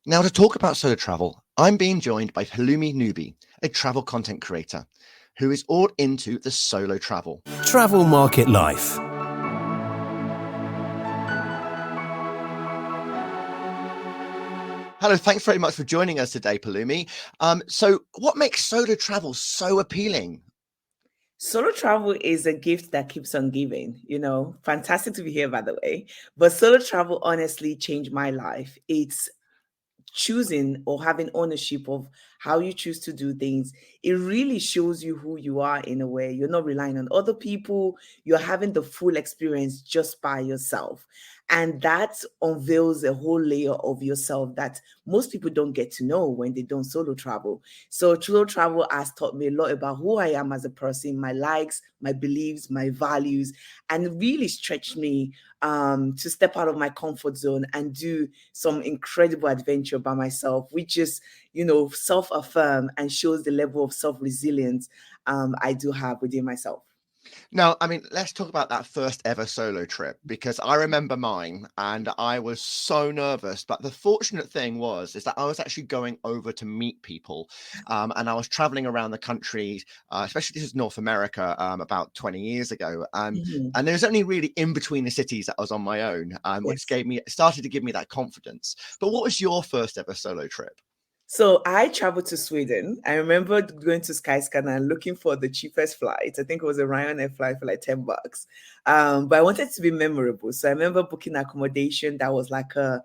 Now, to talk about solo travel, I'm being joined by Pelumi Nubi, a travel content creator who is all into the solo travel. Travel Market Life. Hello, thanks very much for joining us today, Pelumi. So, what makes solo travel so appealing? Solo travel is a gift that keeps on giving, Fantastic to be here, by the way. But solo travel honestly changed my life. It's choosing or having ownership of how you choose to do things. It really shows you who you are in a way. You're not relying on other people, you're having the full experience just by yourself. And that unveils a whole layer of yourself that most people don't get to know when they don't solo travel. So, solo travel has taught me a lot about who I am as a person, my likes, my beliefs, my values, and really stretched me to step out of my comfort zone and do some incredible adventure by myself, which is, self-affirm and shows the level of self-resilience I do have within myself. Now, I mean, let's talk about that first ever solo trip because I remember mine and I was so nervous. But the fortunate thing is that I was actually going over to meet people, and I was traveling around the country, especially this is North America, about 20 years ago. Mhm. And there was only really in between the cities that I was on my own, which Yes. started to give me that confidence. But what was your first ever solo trip? So I traveled to Sweden. I remember going to Skyscanner and looking for the cheapest flight. I think it was a Ryanair flight for like $10. But I wanted to be memorable. So I remember booking accommodation that was like a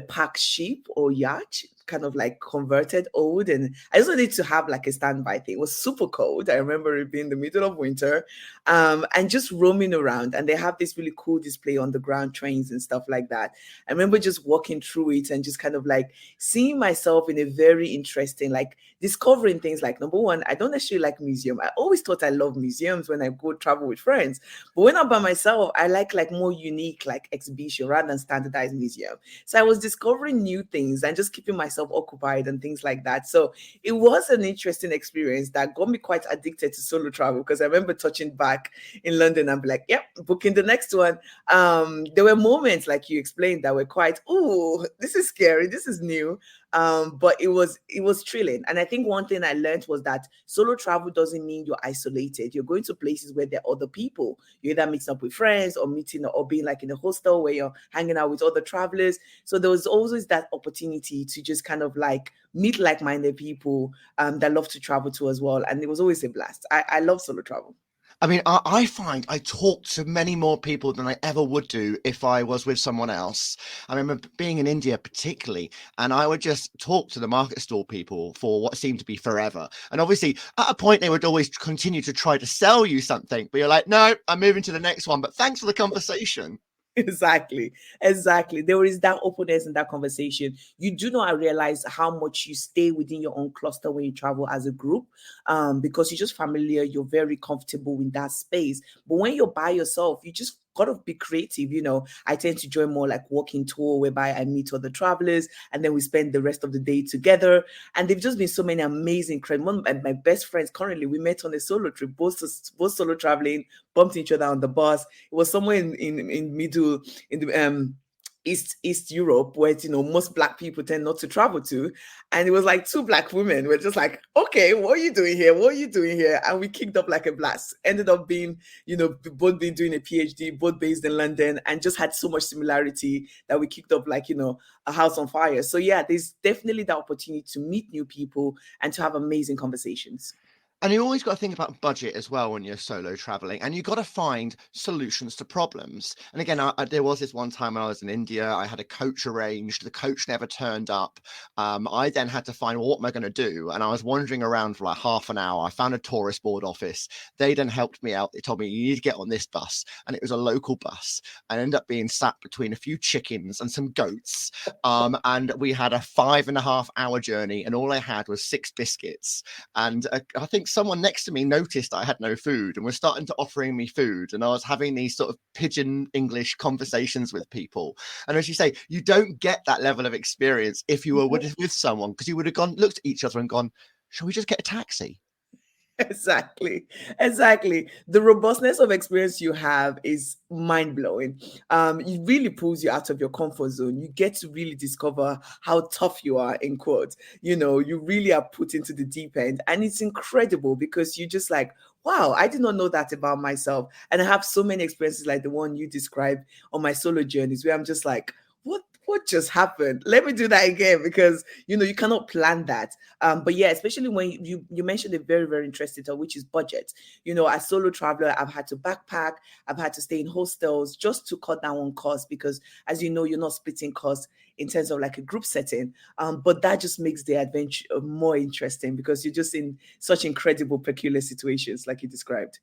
pack ship or yacht, kind of like converted old. And I just wanted to have like a standby thing. It was super cold. I remember it being the middle of winter, and just roaming around. And they have this really cool display on the ground trains and stuff like that. I remember just walking through it and just kind of like seeing myself in a very interesting, like discovering things like number one, I don't necessarily like museum. I always thought I love museums when I go travel with friends. But when I'm by myself, I like more unique like exhibition rather than standardized museum. So I was discovering new things and just keeping myself occupied and things like that. So it was an interesting experience that got me quite addicted to solo travel because I remember touching back in London and be like, yep, booking the next one. There were moments like you explained that were quite, oh, this is scary, this is new, but it was thrilling. And I think one thing I learned was that solo travel doesn't mean you're isolated. You're going to places where there are other people. You're either meeting up with friends or meeting or being like in a hostel where you're hanging out with other travelers. So there was always that opportunity to just kind of like meet like-minded people that love to travel too as well. And it was always a blast. I love solo travel. I mean, I find I talk to many more people than I ever would do if I was with someone else. I remember being in India particularly, and I would just talk to the market stall people for what seemed to be forever. And obviously, at a point, they would always continue to try to sell you something, but you're like, no, I'm moving to the next one. But thanks for the conversation. Exactly. Exactly. There is that openness in that conversation. You do not realize how much you stay within your own cluster when you travel as a group, because you're just familiar, you're very comfortable in that space. But when you're by yourself, you just gotta be creative. I tend to join more like walking tour whereby I meet other travelers and then we spend the rest of the day together. And they've just been so many amazing friends. One of my best friends currently, we met on a solo trip, both solo traveling, bumped each other on the bus. It was somewhere in middle in the East Europe where most black people tend not to travel to. And it was like two black women. We're just like, okay, what are you doing here? What are you doing here? And we kicked up like a blast. Ended up being, both being doing a PhD, both based in London, and just had so much similarity that we kicked up like, a house on fire. So yeah, there's definitely the opportunity to meet new people and to have amazing conversations. And you always got to think about budget as well when you're solo traveling, and you got to find solutions to problems. And again, there was this one time when I was in India, I had a coach arranged, the coach never turned up. I then had to find, well, what am I going to do? And I was wandering around for like half an hour. I found a tourist board office. They then helped me out. They told me, you need to get on this bus. And it was a local bus. I ended up being sat between a few chickens and some goats. And we had a 5.5 hour journey, and all I had was 6 biscuits. And I think someone next to me noticed I had no food and was starting to offering me food. And I was having these sort of pidgin English conversations with people. And as you say, you don't get that level of experience if you were with someone, because you would have looked at each other and gone, shall we just get a taxi? Exactly. Exactly. The robustness of experience you have is mind blowing. It really pulls you out of your comfort zone. You get to really discover how tough you are, in quotes. You really are put into the deep end. And it's incredible because you just like, wow, I did not know that about myself. And I have so many experiences like the one you described on my solo journeys where I'm just like, what just happened? Let me do that again because you cannot plan that. But yeah, especially when you mentioned a very, very interesting topic, which is budget. As solo traveler, I've had to backpack, I've had to stay in hostels just to cut down on costs because, as you know, you're not splitting costs in terms of like a group setting. But that just makes the adventure more interesting because you're just in such incredible, peculiar situations, like you described.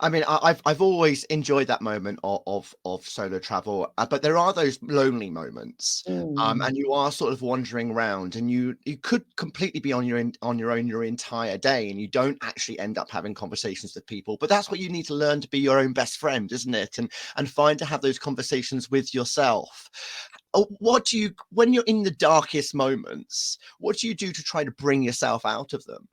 I mean, I've always enjoyed that moment of solo travel, but there are those lonely moments, Mm. and you are sort of wandering around, and you could completely be on your own your entire day, and you don't actually end up having conversations with people. But that's what you need to learn to be your own best friend, isn't it? And find to have those conversations with yourself. What do you, when you're in the darkest moments, what do you do to try to bring yourself out of them?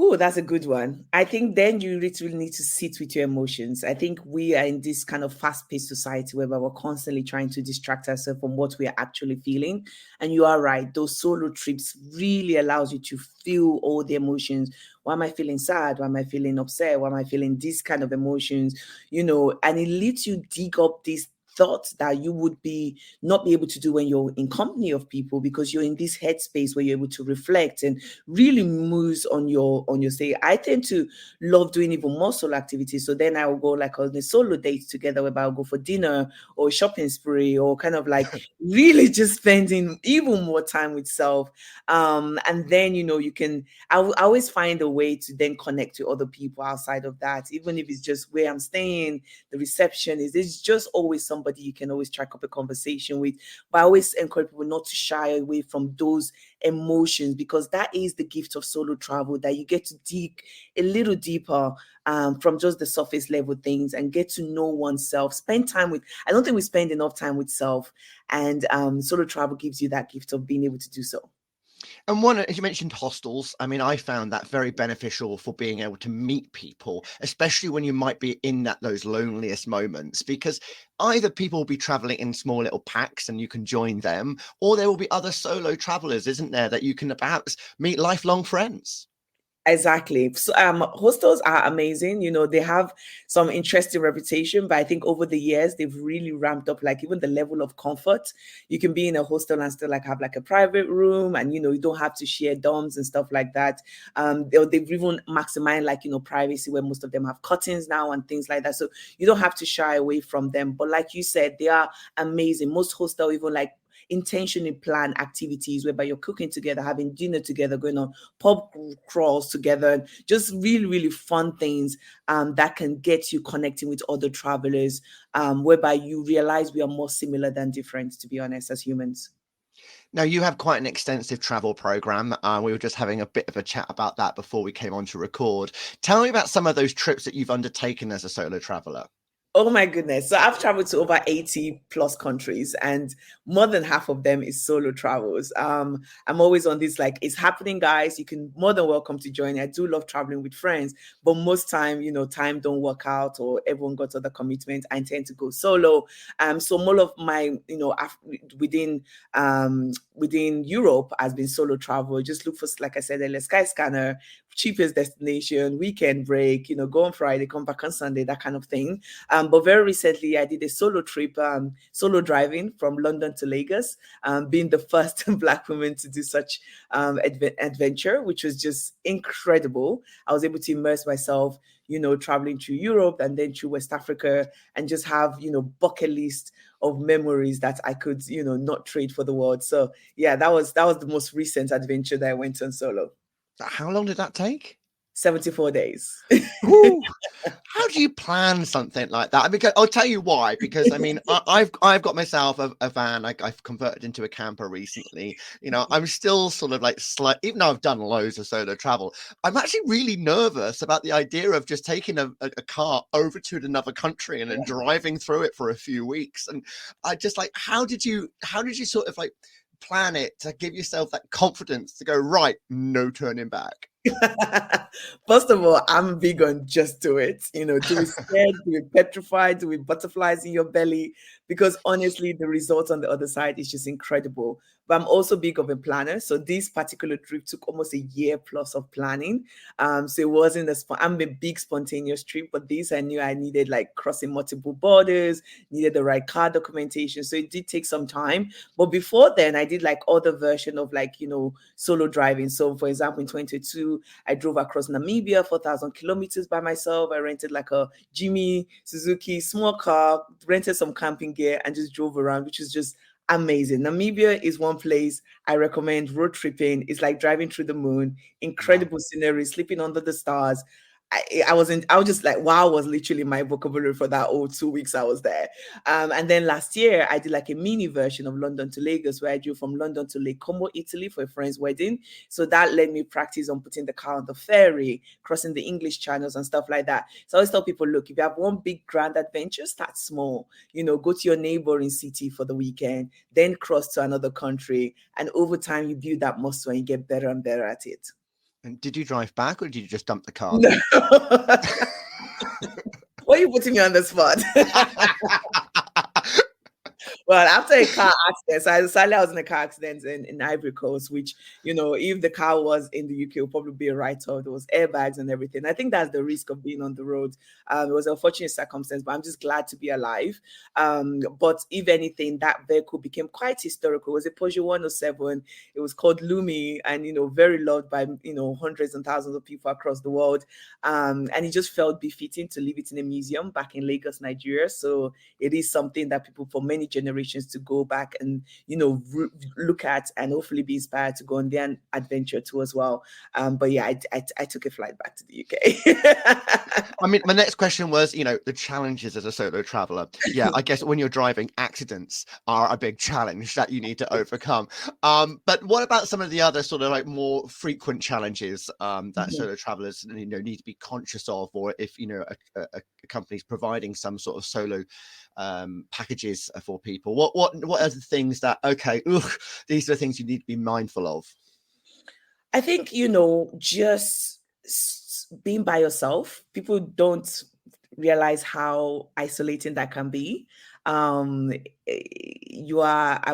Oh, that's a good one. I think then you literally need to sit with your emotions. I think we are in this kind of fast-paced society where we're constantly trying to distract ourselves from what we are actually feeling. And you are right, those solo trips really allows you to feel all the emotions. Why am I feeling sad? Why am I feeling upset? Why am I feeling this kind of emotions? And it lets you dig up these thoughts that you would not be able to do when you're in company of people because you're in this headspace where you're able to reflect and really moves on your stay. I tend to love doing even more solo activities. So then I will go like on the solo dates together where I'll go for dinner or a shopping spree or kind of like really just spending even more time with self. And then I always find a way to then connect to other people outside of that, even if it's just where I'm staying, the reception is there's just always somebody you can always strike up a conversation with. But I always encourage people not to shy away from those emotions because that is the gift of solo travel, that you get to dig a little deeper from just the surface level things and get to know oneself, spend time with. I don't think we spend enough time with self, and solo travel gives you that gift of being able to do so. And one, as you mentioned, hostels. I mean, I found that very beneficial for being able to meet people, especially when you might be in those loneliest moments, because either people will be traveling in small little packs and you can join them, or there will be other solo travelers, isn't there, that you can perhaps meet lifelong friends. Exactly. So hostels are amazing. They have some interesting reputation, but I think over the years they've really ramped up like even the level of comfort. You can be in a hostel and still like have like a private room and you don't have to share dorms and stuff like that. They've even maximized like privacy where most of them have curtains now and things like that. So you don't have to shy away from them. But like you said, they are amazing. Most hostel even like intentionally plan activities whereby you're cooking together, having dinner together, going on pub crawls together, just really, really fun things that can get you connecting with other travelers, whereby you realize we are more similar than different, to be honest, as humans. Now, you have quite an extensive travel program. We were just having a bit of a chat about that before we came on to record. Tell me about some of those trips that you've undertaken as a solo traveler. Oh my goodness. So I've traveled to over 80 plus countries and more than half of them is solo travels. I'm always on this like it's happening, guys. You can more than welcome to join. I do love traveling with friends, but most time, time don't work out or everyone got other commitments. I intend to go solo. So more of my, within Europe has been solo travel. Just look for, like I said, a Sky Scanner, cheapest destination, weekend break, go on Friday, come back on Sunday, that kind of thing. But very recently, I did a solo trip, solo driving from London to Lagos, being the first Black woman to do such adventure, which was just incredible. I was able to immerse myself, traveling through Europe and then through West Africa and just have, bucket list of memories that I could, not trade for the world. So yeah, that was the most recent adventure that I went on solo. How long did that take? 74 days. Whew. How do you plan something like that? Because I'll tell you why. Because I mean, I've got myself a van. I've converted into a camper recently. I'm still sort of like even though I've done loads of solo travel, I'm actually really nervous about the idea of just taking a car over to another country and then driving through it for a few weeks. And I just like, how did you sort of like plan it to give yourself that confidence to go right, no turning back? First of all, I'm big on just do it. Do it scared, do it petrified, do it butterflies in your belly, because honestly, the results on the other side is just incredible. But I'm also big of a planner. So this particular trip took almost a year plus of planning. So it wasn't I'm a big spontaneous trip, but this I knew I needed like crossing multiple borders, needed the right car documentation. So it did take some time. But before then, I did like other version of like, solo driving. So for example, in 2022, I drove across Namibia 4,000 kilometers by myself. I rented like a Jimmy Suzuki small car, rented some camping gear, and just drove around, which is just amazing. Namibia is one place I recommend road tripping. It's like driving through the moon, Wow. incredible scenery, sleeping under the stars. I was just like, wow, was literally my vocabulary for that whole 2 weeks I was there. And then last year I did like a mini version of London to Lagos, where I drove from London to Lake Como, Italy for a friend's wedding. So that let me practice on putting the car on the ferry, crossing the English channels and stuff like that. So I always tell people, look, if you have one big grand adventure, start small. Go to your neighboring city for the weekend, then cross to another country. And over time, you build that muscle and you get better and better at it. And did you drive back or did you just dump the car No. there? Why are you putting me on the spot? Well, after a car accident, so sadly I was in a car accident in Ivory Coast, which, if the car was in the UK, it would probably be a write-off. There was airbags and everything. I think that's the risk of being on the road. It was an unfortunate circumstance, but I'm just glad to be alive. But if anything, that vehicle became quite historical. It was a Peugeot 107. It was called Lumi, and, very loved by, hundreds and thousands of people across the world. And it just felt befitting to leave it in a museum back in Lagos, Nigeria. So it is something that people for many generations to go back and look at and hopefully be inspired to go on their adventure too as well. But yeah, I took a flight back to the UK. I mean, my next question was, the challenges as a solo traveler. Yeah, I guess when you're driving, accidents are a big challenge that you need to overcome. But what about some of the other sort of like more frequent challenges that solo travelers need to be conscious of, or if a company's providing some sort of solo packages for people? What are the things that these are the things you need to be mindful of? I think, just being by yourself, people don't realize how isolating that can be. I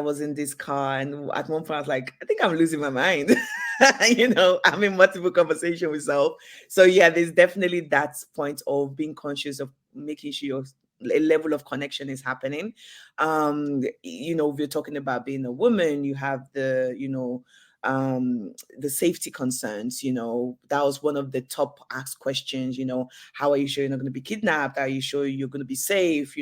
was in this car, and at one point I was like, I think I'm losing my mind. I'm in multiple conversation with self. So yeah, there's definitely that point of being conscious of making sure a level of connection is happening. If you're talking about being a woman, you have the safety concerns. That was one of the top asked questions. How are you sure you're not going to be kidnapped? Are you sure you're going to be safe?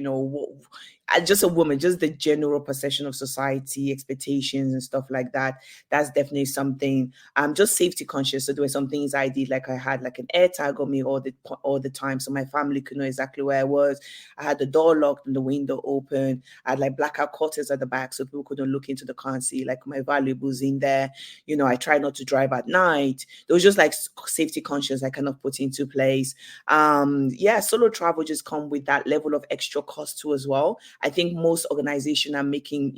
Just a woman, just the general perception of society, expectations and stuff like that. That's definitely something. I'm just safety conscious. So there were some things I did, like I had like an air tag on me all the time, so my family could know exactly where I was. I had the door locked and the window open. I had like blackout curtains at the back so people couldn't look into the car and see like my valuables in there. I try not to drive at night. There was just like safety conscious I kind of put into place. Solo travel just come with that level of extra cost too as well. I think most organizations are making,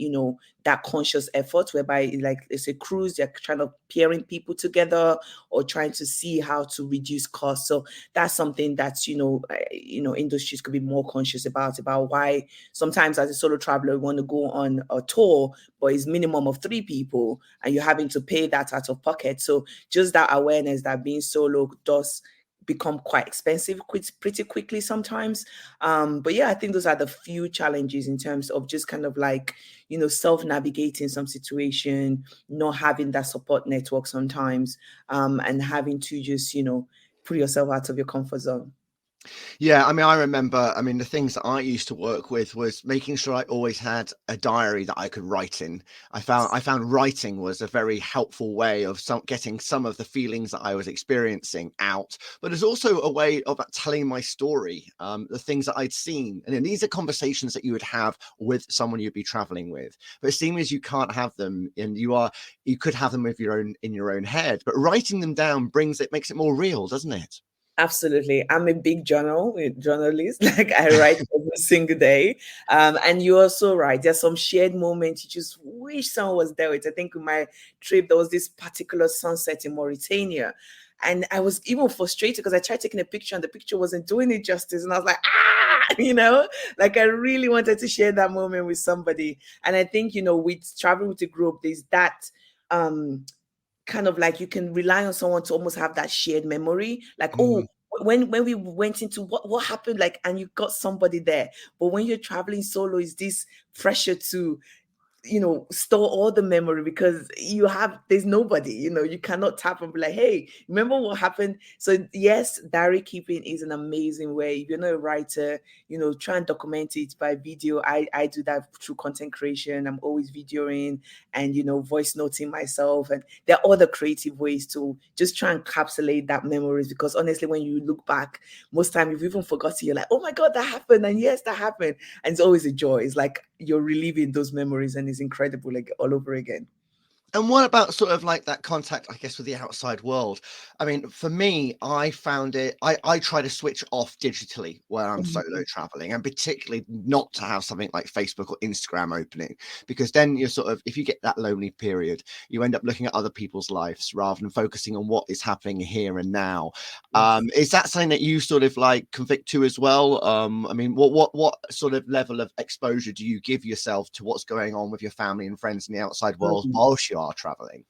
that conscious effort whereby like it's a cruise, they're trying to pairing people together or trying to see how to reduce costs. So that's something that's, industries could be more conscious about why sometimes as a solo traveler, you want to go on a tour, but it's minimum of 3 people and you're having to pay that out of pocket. So just that awareness that being solo does become quite expensive pretty quickly sometimes. But yeah, I think those are the few challenges in terms of just kind of like, self-navigating some situation, not having that support network sometimes, and having to just, put yourself out of your comfort zone. Yeah, I mean, I remember, the things that I used to work with was making sure I always had a diary that I could write in. I found writing was a very helpful way of getting some of the feelings that I was experiencing out, but it's also a way of telling my story, the things that I'd seen. And then these are conversations that you would have with someone you'd be traveling with. But it seems as you can't have them, and you could have them with in your own head. But writing them down makes it more real, doesn't it? Absolutely. I'm a big journalist. Like I write every single day. And you're also right. There's some shared moments you just wish someone was there with. I think in my trip, there was this particular sunset in Mauritania. And I was even frustrated because I tried taking a picture and the picture wasn't doing it justice. And I was like, ah, you know, like I really wanted to share that moment with somebody. And I think, you know, with traveling with a group, there's that kind of like you can rely on someone to almost have that shared memory. Like, oh, when we went into what happened, like, and you got somebody there. But when you're traveling solo, is this pressure to, you know, store all the memory because there's nobody, you know, you cannot tap and be like, hey, remember what happened? So yes, diary keeping is an amazing way. If you're not a writer, you know, try and document it by video. I do that through content creation. I'm always videoing and, you know, voice noting myself. And there are other creative ways to just try and encapsulate that memories, because honestly, when you look back, most time you've even forgotten, you're like, oh my God, that happened. And yes, that happened. And it's always a joy. It's like you're reliving those memories and it's incredible, like all over again. And what about sort of like that contact, I guess, with the outside world? I mean, for me, I found I try to switch off digitally when I'm solo traveling, and particularly not to have something like Facebook or Instagram opening, because then you're sort of, if you get that lonely period, you end up looking at other people's lives rather than focusing on what is happening here and now. Yes. Is that something that you sort of like convict to as well? I mean, what sort of level of exposure do you give yourself to what's going on with your family and friends in the outside world whilst you are traveling?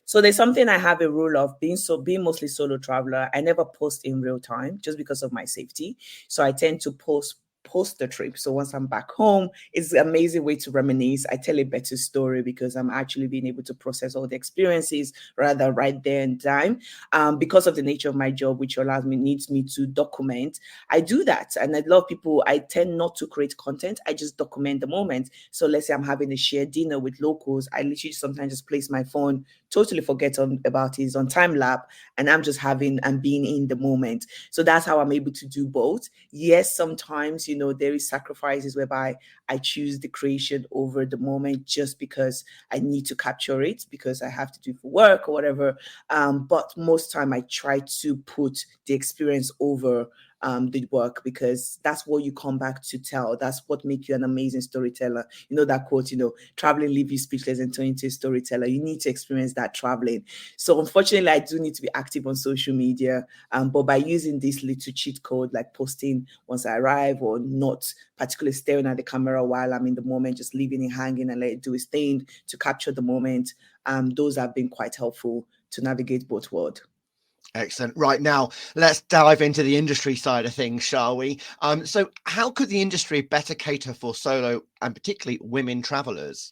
So there's something I have a rule of being mostly solo traveler. I never post in real time just because of my safety. So I tend to post the trip. So once I'm back home, it's an amazing way to reminisce. I tell a better story because I'm actually being able to process all the experiences rather right there and time. Because of the nature of my job, which needs me to document, I do that. And a lot of people, I tend not to create content. I just document the moment. So let's say I'm having a shared dinner with locals. I literally sometimes just place my phone, totally forget about it, on time lap, and I'm just having and being in the moment. So that's how I'm able to do both. Yes, sometimes, you know, there is sacrifices whereby I choose the creation over the moment just because I need to capture it because I have to do for work or whatever. But most time I try to put the experience over the work, because that's what you come back to tell. That's what makes you an amazing storyteller. You know that quote, you know, traveling leave you speechless and turn into a storyteller. You need to experience that traveling. So unfortunately, I do need to be active on social media. But by using this little cheat code, like posting once I arrive or not particularly staring at the camera while I'm in the moment, just leaving it hanging and let it do its thing to capture the moment. Those have been quite helpful to navigate both worlds. Excellent. Right, now, let's dive into the industry side of things, shall we? So how could the industry better cater for solo and particularly women travelers?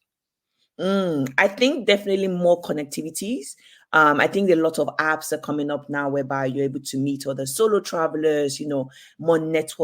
I think definitely more connectivities. I think a lot of apps are coming up now whereby you're able to meet other solo travelers, you know, more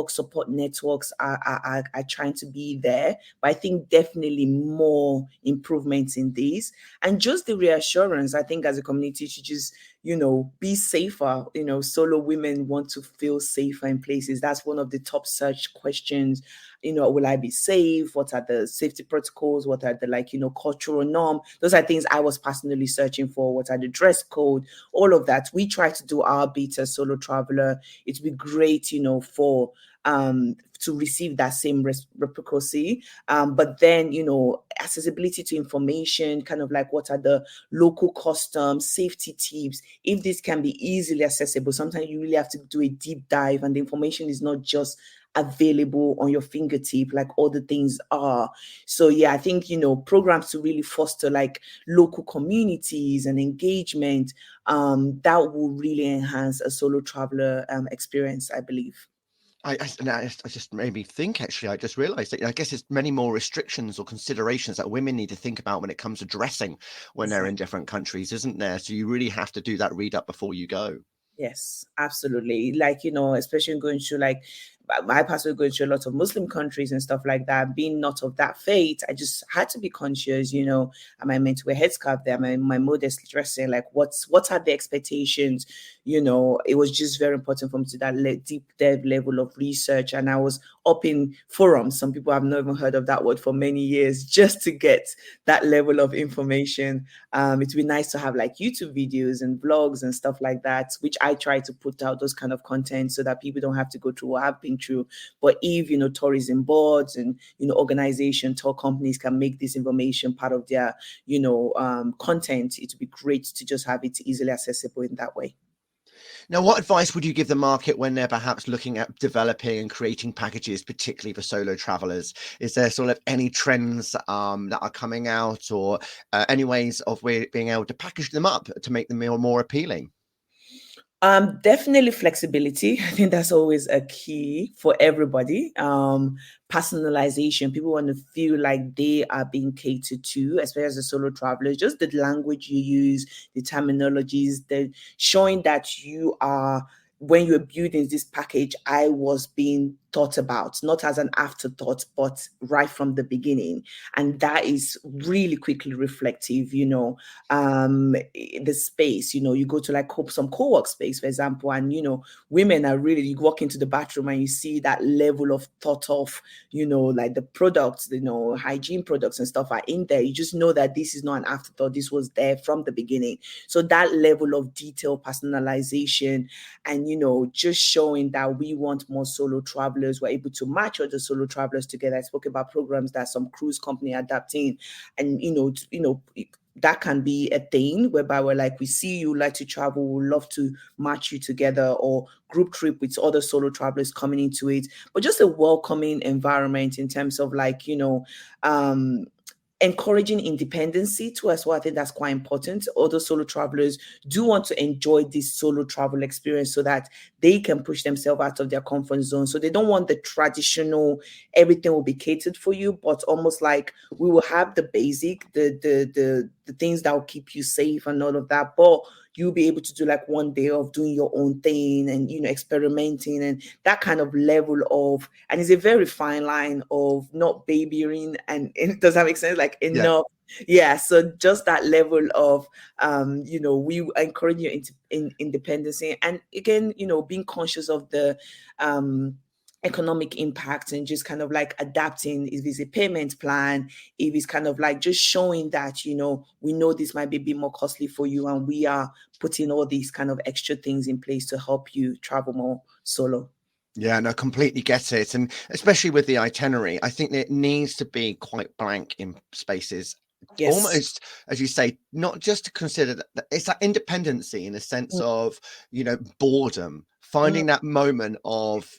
support networks are trying to be there. But I think definitely more improvements in these. And just the reassurance, I think as a community to just, you know, be safer. You know, solo women want to feel safer in places. That's one of the top search questions. You know, will I be safe? What are the safety protocols? What are the, like, you know, cultural norm? Those are things I was personally searching for. What are the dress code? All of that. We try to do our bit as solo traveler. It'd be great, you know, for to receive that same reciprocity. But then, you know, accessibility to information, kind of like what are the local customs, safety tips. If this can be easily accessible, sometimes you really have to do a deep dive and the information is not just available on your fingertip like all the things are. So yeah, I think, you know, programs to really foster like local communities and engagement, that will really enhance a solo traveler experience, I believe. I just made me think, actually. I just realized that I guess there's many more restrictions or considerations that women need to think about when it comes to dressing when they're in Exactly. different countries, isn't there? So you really have to do that read up before you go. Yes, absolutely. Like, you know, especially going through like my personally going through a lot of Muslim countries and stuff like that, being not of that faith, I just had to be conscious, you know, am I meant to wear headscarf there? Am I my modest dressing? Like what are the expectations? You know, it was just very important for me to that deep deep level of research. And I was up in forums. Some people have not even heard of that word for many years, just to get that level of information. It'd be nice to have like YouTube videos and vlogs and stuff like that, which I try to put out those kind of content so that people don't have to go through what I've been through. But if, you know, tourism boards and, you know, organization, tour companies can make this information part of their, you know, content, it would be great to just have it easily accessible in that way. Now, what advice would you give the market when they're perhaps looking at developing and creating packages, particularly for solo travelers? Is there sort of any trends that are coming out, or any ways of being able to package them up to make them more appealing? Definitely flexibility. I think that's always a key for everybody. Personalization. People want to feel like they are being catered to, especially as a solo traveler. Just the language you use, the terminologies, the showing that you are, when you're building this package, I was being thought about, not as an afterthought, but right from the beginning. And that is really quickly reflective, the space, you go to like some co-work space, for example, and, women are really, you walk into the bathroom and you see that level of thought of, like the products, hygiene products and stuff are in there. You just know that this is not an afterthought. This was there from the beginning. So that level of detail, personalization, and, just showing that we want more solo travelers. We're able to match other solo travelers together. I spoke about programs that some cruise company adapting, and that can be a thing whereby we're like, we see you like to travel, we'd love to match you together, or group trip with other solo travelers coming into it. But just a welcoming environment in terms of like, encouraging independency too as well. I think that's quite important. Other solo travelers do want to enjoy this solo travel experience so that they can push themselves out of their comfort zone. So they don't want the traditional, everything will be catered for you, but almost like we will have the basic, the things that will keep you safe and all of that. But you'll be able to do like one day of doing your own thing and, experimenting, and that kind of level of, and it's a very fine line of not babying, and does that make sense? Like enough. Yeah. So just that level of, we encourage you in independency, and again, being conscious of the, economic impact, and just kind of like adapting if it's a payment plan, if it's kind of like just showing that, we know this might be a bit more costly for you, and we are putting all these kind of extra things in place to help you travel more solo. Yeah, no, completely get it. And especially with the itinerary, I think it needs to be quite blank in spaces. Yes. Almost, as you say, not just to consider that it's that independency in a sense of, boredom, finding that moment of,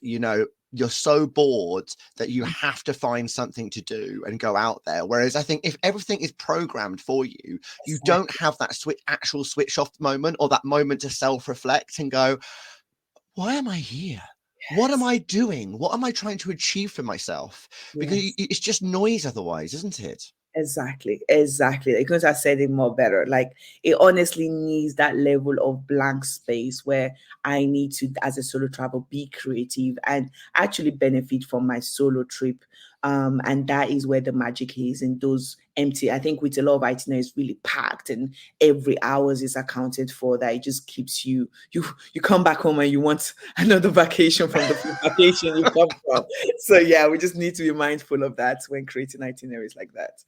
you're so bored that you have to find something to do and go out there. Whereas I think if everything is programmed for you, you don't have that actual switch off moment, or that moment to self-reflect and go, why am I here? Yes. What am I doing? What am I trying to achieve for myself? Because it's just noise otherwise, isn't it? Exactly. I couldn't have said it more better. Like, it honestly needs that level of blank space where I need to, as a solo travel, be creative and actually benefit from my solo trip. And that is where the magic is, in those empty. I think with a lot of itineraries really packed and every hours is accounted for, that it just keeps you come back home and you want another vacation from the vacation you come from. So yeah, we just need to be mindful of that when creating itineraries like that.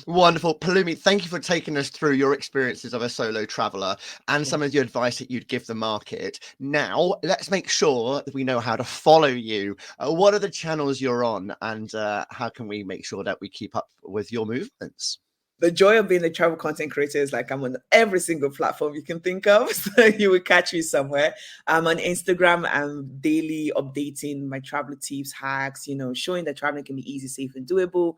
Wonderful. Pelumi, thank you for taking us through your experiences of a solo traveler and some of the advice that you'd give the market. Now, let's make sure that we know how to follow you. What are the channels you're on, and how can we make sure that we keep up with your movements? The joy of being a travel content creator is like I'm on every single platform you can think of. So you will catch me somewhere. I'm on Instagram. I'm daily updating my travel tips, hacks, showing that traveling can be easy, safe, and doable.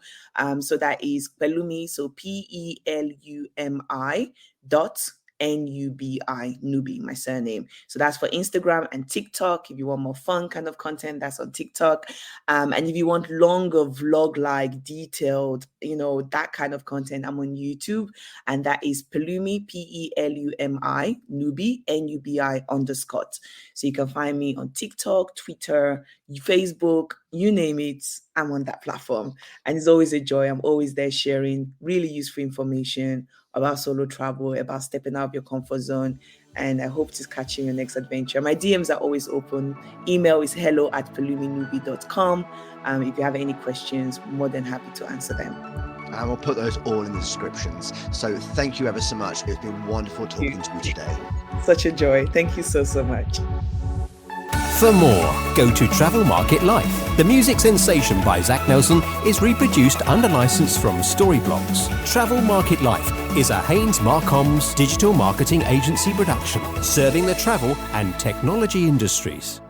So that is Pelumi. So Pelumi.Nubi, my surname. So that's for Instagram and TikTok. If you want more fun kind of content, that's on TikTok. And if you want longer vlog-like, detailed, that kind of content, I'm on YouTube, and that is Pelumi, Pelumi, Nubi, Nubi_. So you can find me on TikTok, Twitter, Facebook, you name it, I'm on that platform. And it's always a joy. I'm always there sharing really useful information about solo travel, about stepping out of your comfort zone. And I hope to catch you in your next adventure. My DMs are always open. Email is hello@peluminubi.com. If you have any questions, more than happy to answer them. And we'll put those all in the descriptions. So thank you ever so much. It's been wonderful talking to you today. Such a joy. Thank you so much. For more, go to Travel Market Life. The music sensation by Zach Nelson is reproduced under license from Storyblocks. Travel Market Life is a Haynes Marcoms digital marketing agency production, serving the travel and technology industries.